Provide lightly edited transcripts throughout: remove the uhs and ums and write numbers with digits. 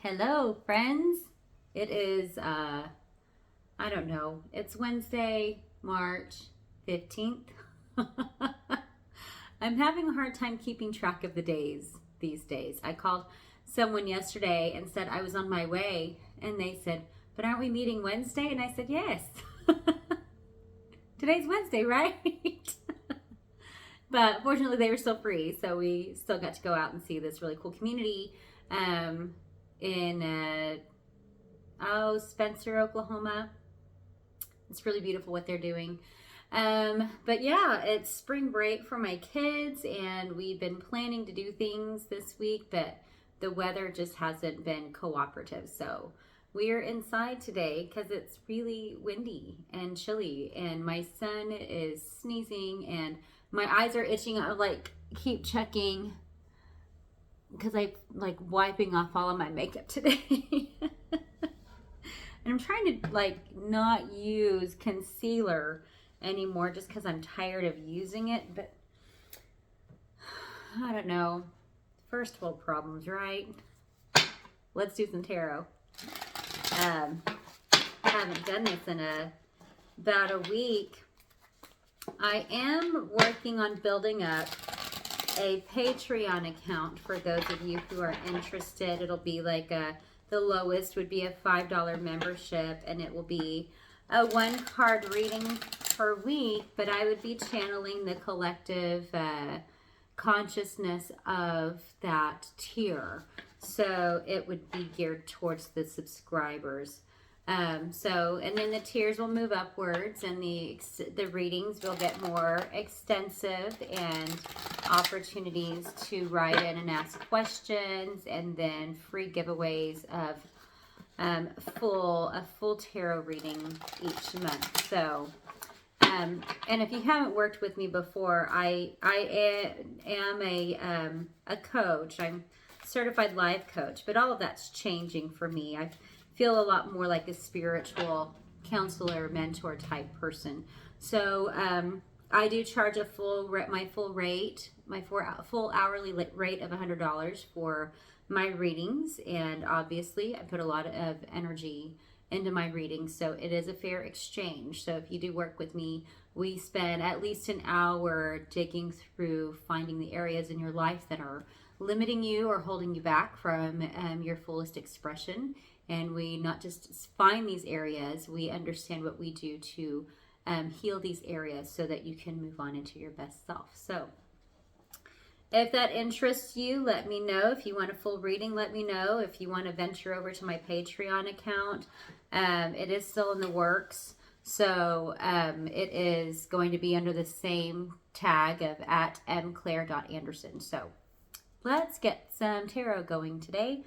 Hello, friends. It is, I don't know, it's Wednesday, March 15th. I'm having a hard time keeping track of the days these days. I called someone yesterday and said I was on my way, and they said, but aren't we meeting Wednesday? And I said, yes. Today's Wednesday, right? But fortunately, they were still free, so we still got to go out and see this really cool community in Spencer, Oklahoma. It's really beautiful what they're doing. But yeah, it's spring break for my kids, and we've been planning to do things this week, but the weather just hasn't been cooperative. So we're inside today because it's really windy and chilly, and my son is sneezing, and my eyes are itching. I keep checking because I wiping off all of my makeup today. And I'm trying to not use concealer anymore just because I'm tired of using it. But I don't know. First world problems, right? Let's do some tarot. I haven't done this in about a week. I am working on building up a Patreon account for those of you who are interested. It'll be the lowest would be a $5 membership, and it will be a one card reading per week, but I would be channeling the collective consciousness of that tier. So it would be geared towards the subscribers. And then the tiers will move upwards, and the readings will get more extensive, and opportunities to write in and ask questions, and then free giveaways of a full tarot reading each month. So, and if you haven't worked with me before, I am a coach. I'm a certified life coach, but all of that's changing for me. I feel a lot more like a spiritual counselor, mentor type person. So I do charge my full hourly rate of $100 for my readings, and obviously I put a lot of energy into my readings, so it is a fair exchange. So if you do work with me, we spend at least an hour digging through finding the areas in your life that are limiting you or holding you back from your fullest expression. And we not just find these areas, we understand what we do to heal these areas so that you can move on into your best self. So if that interests you, let me know. If you want a full reading, let me know. If you want to venture over to my Patreon account, it is still in the works. So it is going to be under the same tag of @mclaire.anderson. So let's get some tarot going today.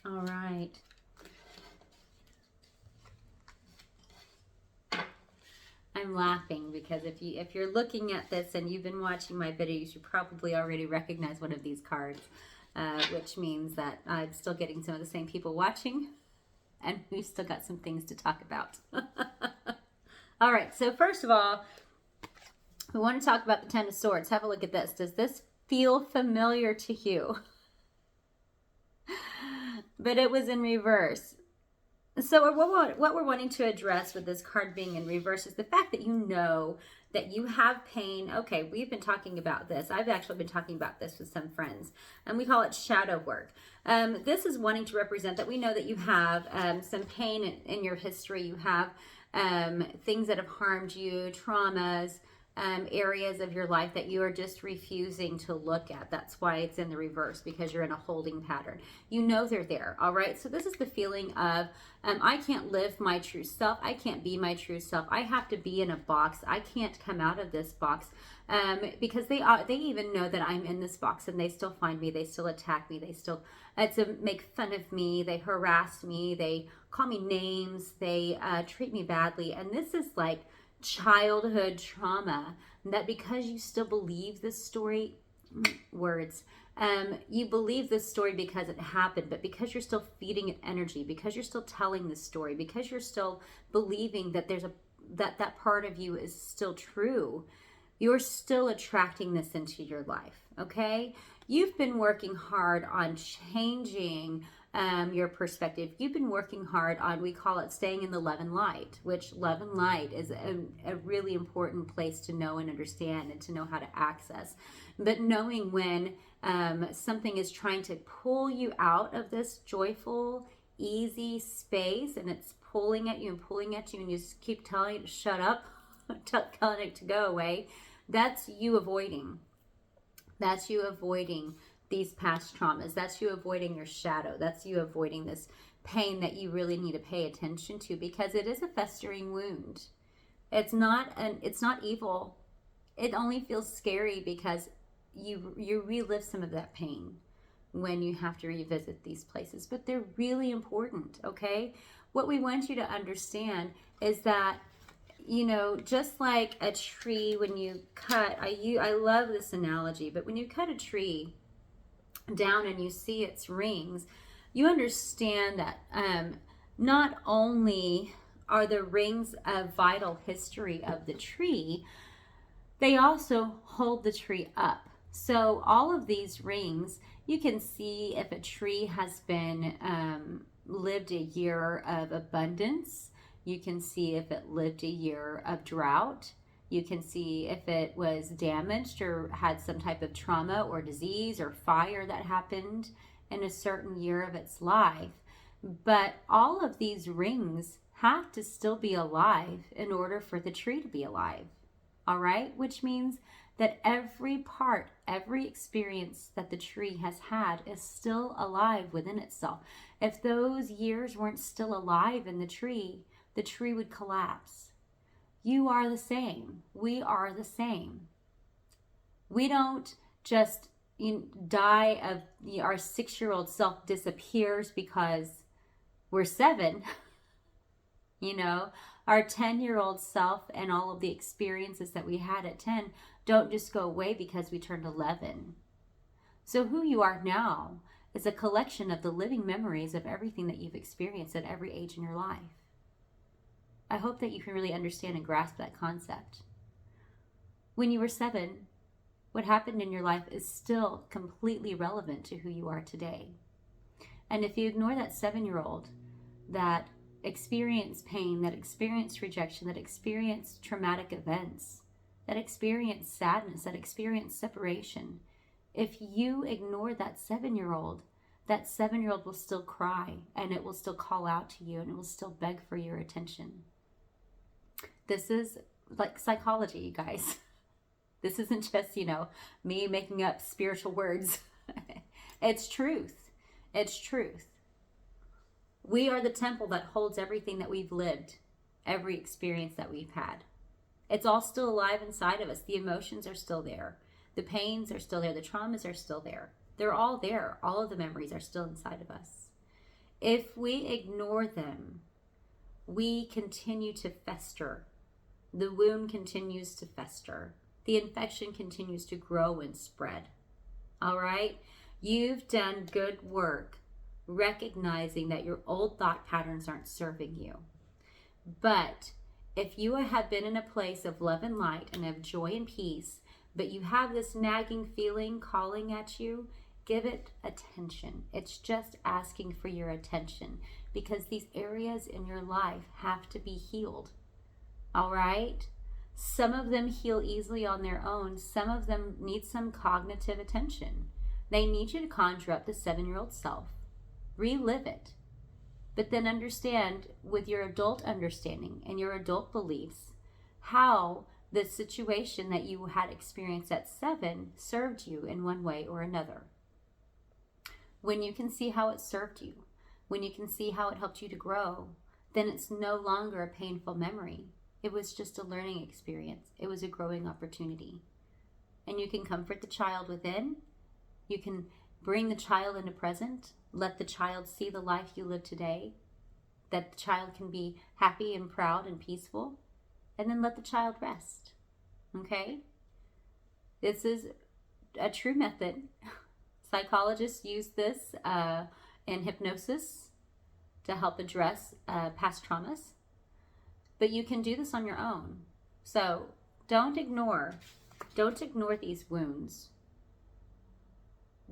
All right. I'm laughing because if you're looking at this and you've been watching my videos, you probably already recognize one of these cards, which means that I'm still getting some of the same people watching, and we've still got some things to talk about. All right, so first of all, we want to talk about the Ten of Swords. Have a look at this. Does this feel familiar to you? But it was in reverse. So what we're wanting to address with this card being in reverse is the fact that you know that you have pain. Okay, we've been talking about this. I've actually been talking about this with some friends, and we call it shadow work. This is wanting to represent that we know that you have some pain in your history. You have things that have harmed you, traumas, areas of your life that you are just refusing to look at. That's why it's in the reverse, because you're in a holding pattern. You know they're there, all right? So this is the feeling of, I can't live my true self. I can't be my true self. I have to be in a box. I can't come out of this box because they even know that I'm in this box, and they still find me. They still attack me. They still make fun of me. They harass me. They call me names. They treat me badly. And this is like childhood trauma, that because you still believe this story, you believe this story because it happened, but because you're still feeding it energy, because you're still telling this story, because you're still believing that that part of you is still true, you're still attracting this into your life, okay? You've been working hard on changing your perspective. You've been working hard on, we call it staying in the love and light, which love and light is a really important place to know and understand and to know how to access. But knowing when something is trying to pull you out of this joyful, easy space, and it's pulling at you and pulling at you, and you just keep telling it to shut up, telling it to go away, that's you avoiding. That's you avoiding these past traumas. That's you avoiding your shadow. That's you avoiding this pain that you really need to pay attention to, because it is a festering wound. It's not evil. It only feels scary because you relive some of that pain when you have to revisit these places, but they're really important, okay? What we want you to understand is that, you know, just like a tree, when you cut, I love this analogy, but when you cut a tree down and you see its rings, you understand that not only are the rings a vital history of the tree, they also hold the tree up. So all of these rings, you can see if a tree has been lived a year of abundance. You can see if it lived a year of drought. You can see if it was damaged or had some type of trauma or disease or fire that happened in a certain year of its life. But all of these rings have to still be alive in order for the tree to be alive. All right? Which means that every part, every experience that the tree has had is still alive within itself. If those years weren't still alive in the tree would collapse. You are the same. We are the same. We don't just die of, our 6-year-old self disappears because we're 7. You know, our 10-year-old self and all of the experiences that we had at 10 don't just go away because we turned 11. So who you are now is a collection of the living memories of everything that you've experienced at every age in your life. I hope that you can really understand and grasp that concept. When you were 7, what happened in your life is still completely relevant to who you are today. And if you ignore that 7-year-old that experienced pain, that experienced rejection, that experienced traumatic events, that experienced sadness, that experienced separation, if you ignore that 7-year-old, that 7-year-old will still cry, and it will still call out to you, and it will still beg for your attention. This is like psychology, you guys. This isn't just, me making up spiritual words. It's truth. It's truth. We are the temple that holds everything that we've lived, every experience that we've had. It's all still alive inside of us. The emotions are still there. The pains are still there. The traumas are still there. They're all there. All of the memories are still inside of us. If we ignore them, we continue to fester. The wound continues to fester. The infection continues to grow and spread. All right? You've done good work recognizing that your old thought patterns aren't serving you. But if you have been in a place of love and light and of joy and peace, but you have this nagging feeling calling at you, give it attention. It's just asking for your attention, because these areas in your life have to be healed. All right? Some of them heal easily on their own. Some of them need some cognitive attention. They need you to conjure up the 7-year-old self, relive it, but then understand with your adult understanding and your adult beliefs how the situation that you had experienced at 7 served you in one way or another. When you can see how it served you, when you can see how it helped you to grow, then it's no longer a painful memory. It was just a learning experience. It was a growing opportunity. And you can comfort the child within. You can bring the child into present. Let the child see the life you live today. That the child can be happy and proud and peaceful. And then let the child rest. Okay? This is a true method. Psychologists use this in hypnosis to help address past traumas. But you can do this on your own. So don't ignore Don't ignore these wounds.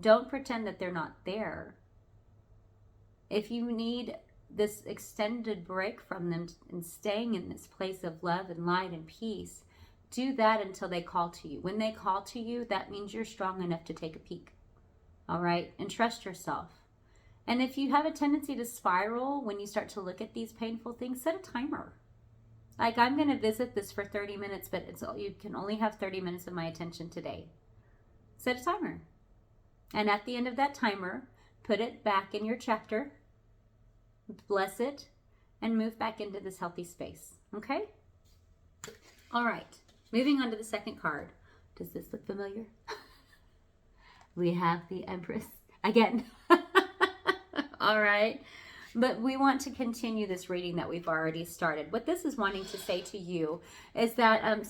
Don't pretend that they're not there. If you need this extended break from them and staying in this place of love and light and peace, do that until they call to you. When they call to you, that means you're strong enough to take a peek. All right? And trust yourself. And if you have a tendency to spiral when you start to look at these painful things, set a timer. Like, I'm going to visit this for 30 minutes, but you can only have 30 minutes of my attention today. Set a timer. And at the end of that timer, put it back in your chapter, bless it, and move back into this healthy space. Okay? All right. Moving on to the second card. Does this look familiar? We have the Empress again. All right. But we want to continue this reading that we've already started. What this is wanting to say to you is that,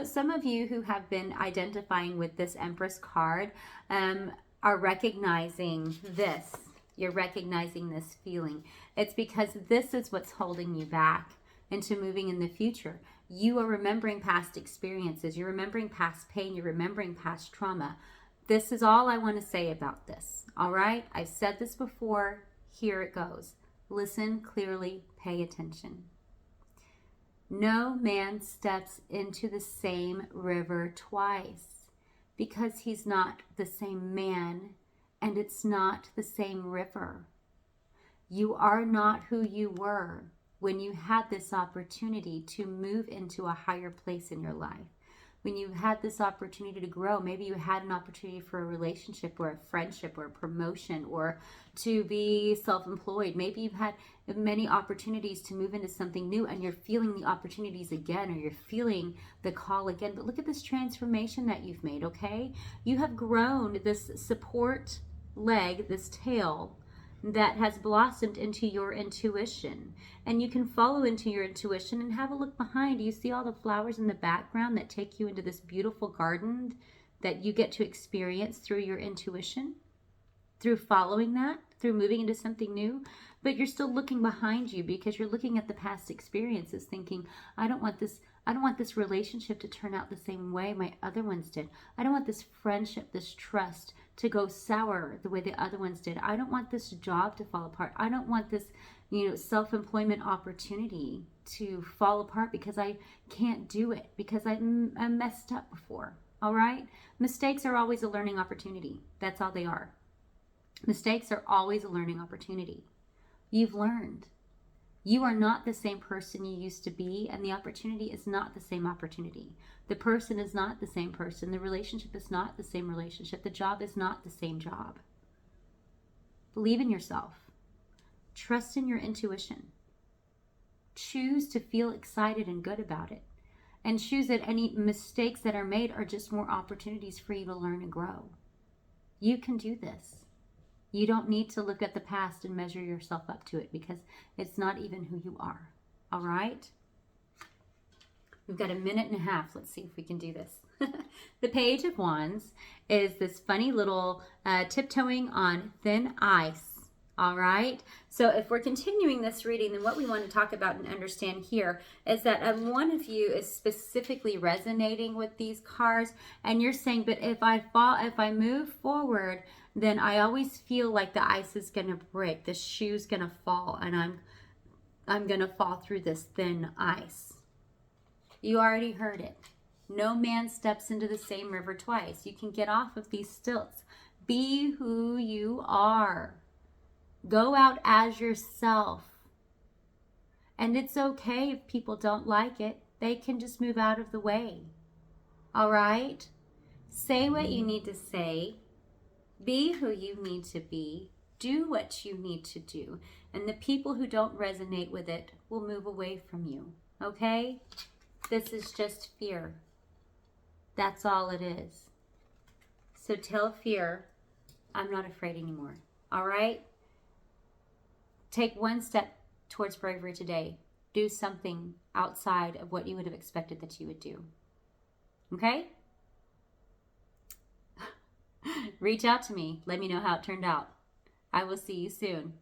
some of you who have been identifying with this Empress card are recognizing this. You're recognizing this feeling. It's because this is what's holding you back into moving in the future. You are remembering past experiences. You're remembering past pain. You're remembering past trauma. This is all I want to say about this. All right? I've said this before. Here it goes. Listen clearly, pay attention. No man steps into the same river twice, because he's not the same man and it's not the same river. You are not who you were when you had this opportunity to move into a higher place in your life. When you had this opportunity to grow, maybe you had an opportunity for a relationship or a friendship or a promotion or to be self-employed. Maybe you've had many opportunities to move into something new and you're feeling the opportunities again, or you're feeling the call again. But look at this transformation that you've made, okay? You have grown this support leg, this tail, that has blossomed into your intuition. And you can follow into your intuition and have a look behind. You see all the flowers in the background that take you into this beautiful garden that you get to experience through your intuition, through following that, through moving into something new. But you're still looking behind you because you're looking at the past experiences thinking, I don't want this relationship to turn out the same way my other ones did. I don't want this friendship, this trust to go sour the way the other ones did. I don't want this job to fall apart. I don't want this, self-employment opportunity to fall apart because I can't do it, because I messed up before. All right? Mistakes are always a learning opportunity. That's all they are. Mistakes are always a learning opportunity. You've learned. You are not the same person you used to be, and the opportunity is not the same opportunity. The person is not the same person. The relationship is not the same relationship. The job is not the same job. Believe in yourself. Trust in your intuition. Choose to feel excited and good about it. And choose that any mistakes that are made are just more opportunities for you to learn and grow. You can do this. You don't need to look at the past and measure yourself up to it, because it's not even who you are. All right? We've got a minute and a half. Let's see if we can do this. The Page of Wands is this funny little tiptoeing on thin ice. All right? So if we're continuing this reading, then what we want to talk about and understand here is that one of you is specifically resonating with these cards, and you're saying, but if I move forward, then I always feel like the ice is going to break, the shoe's going to fall, and I'm going to fall through this thin ice. You already heard it. No man steps into the same river twice. You can get off of these stilts. Be who you are. Go out as yourself. And it's okay if people don't like it. They can just move out of the way. All right? Say what you need to say. Be who you need to be. Do what you need to do. And the people who don't resonate with it will move away from you. Okay? This is just fear. That's all it is. So tell fear, I'm not afraid anymore. All right? Take one step towards bravery today. Do something outside of what you would have expected that you would do. Okay? Reach out to me. Let me know how it turned out. I will see you soon.